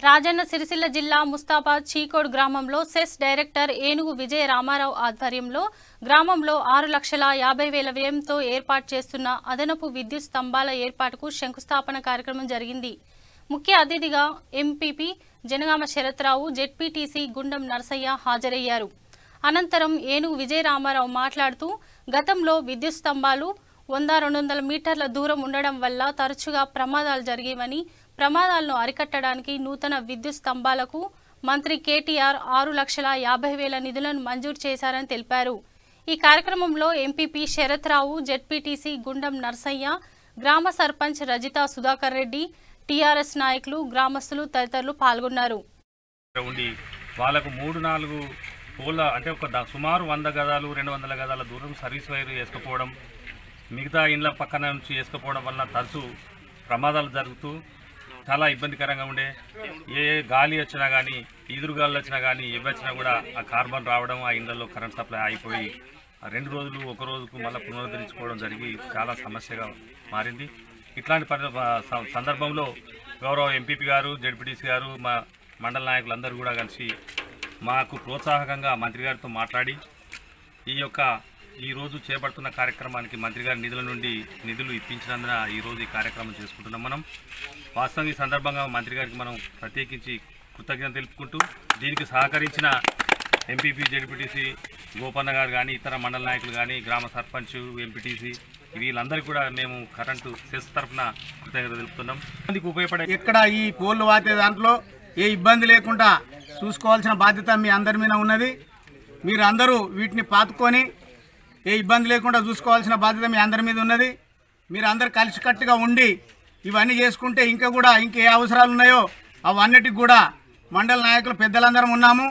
రాజన్న సిరిసిల్ల జిల్లా ముస్తాబాద్ చీకోడ్ గ్రామంలో cess director ఏనుగు విజయ రామారావు ఆధ్వర్యంలో గ్రామంలో 6,50,000 వ్యయంతో ఏర్పాటు చేస్తున్న అదనపు విద్యుత్ స్తంభాల ఏర్పాటుకు శంకుస్థాపన కార్యక్రమం జరిగింది. ముఖ్య అతిథిగా ఎంపీపీ జనగామ శరత్రావు, జెడ్పీటీసీ గుండం నరసయ్య హాజరయ్యారు. అనంతరం ఏనుగు విజయ రామారావు మాట్లాడుతూ గతంలో విద్యుత్ స్తంభాలు 100-200 మీటర్ల దూరం ఉండడం వల్ల తరచుగా ప్రమాదాలు జరిగేవని, ప్రమాదాలను అరికట్టడానికి నూతన విద్యుత్ స్తంభాలకు మంత్రి కేటీఆర్ 6,50,000 నిధులను మంజూరు చేశారని తెలిపారు. ఈ కార్యక్రమంలో ఎంపీపీ శరత్రావు, జెడ్పీటీసీ గుండం నరసయ్య, గ్రామ సర్పంచ్ రజితా సుధాకర్ రెడ్డి, టీఆర్ఎస్ నాయకులు, గ్రామస్తులు తదితరులు పాల్గొన్నారు. వాళ్ళకు 3-4 పోల అంటే సుమారు 100 గదాలు 200 గదాల దూరం సర్వీస్ వైర్ వేసుకుపోవడం, మిగతా ఇండ్ల పక్కన నుంచి వేసుకుపోవడం వల్ల తరచు ప్రమాదాలు జరుగుతూ చాలా ఇబ్బందికరంగా ఉండే. ఏ గాలి వచ్చినా కానీ, ఈదురుగాలు వచ్చినా కానీ, ఏవి వచ్చినా కూడా ఆ కార్బన్ రావడం, ఆ ఇండ్లలో కరెంట్ సప్లై అయిపోయి 2 రోజులు 1 రోజుకు మళ్ళీ పునరుద్ధరించుకోవడం జరిగి చాలా సమస్యగా మారింది. ఇట్లాంటి సందర్భంలో గౌరవ ఎంపీపీ గారు, జెడ్పీటీసీ గారు, మా మండల నాయకులందరూ కూడా కలిసి మాకు ప్రోత్సాహకంగా మంత్రి గారితో మాట్లాడి ఈరోజు చేపడుతున్న కార్యక్రమానికి మంత్రి గారి నిధుల నుండి నిధులు ఇప్పించినందున ఈరోజు ఈ కార్యక్రమం చేసుకుంటున్నాం. మనం వాస్తవం ఈ సందర్భంగా మంత్రి గారికి మనం ప్రత్యేకించి కృతజ్ఞత తెలుపుకుంటూ, దీనికి సహకరించిన ఎంపీపీ, జెడ్పీటీసీ గోపన్న గారు కానీ, ఇతర మండల నాయకులు కానీ, గ్రామ సర్పంచ్, ఎంపీటీసీ వీళ్ళందరికీ కూడా మేము కరెంటు సెస్ తరఫున కృతజ్ఞత తెలుపుతున్నాం. ఉపయోగపడే ఎక్కడ ఈ పోల్లు వాతే దాంట్లో ఏ ఇబ్బంది లేకుండా చూసుకోవాల్సిన బాధ్యత మీ అందరి మీద ఉన్నది. మీరు అందరూ వీటిని పాతుకొని ఏ ఇబ్బంది లేకుండా చూసుకోవాల్సిన బాధ్యత మీ అందరి మీద ఉన్నది. మీరు అందరు కలిసికట్టుగా ఉండి ఇవన్నీ చేసుకుంటే ఇంకే అవసరాలు ఉన్నాయో అవన్నిటికి కూడా మండల నాయకులు పెద్దలందరం ఉన్నాము.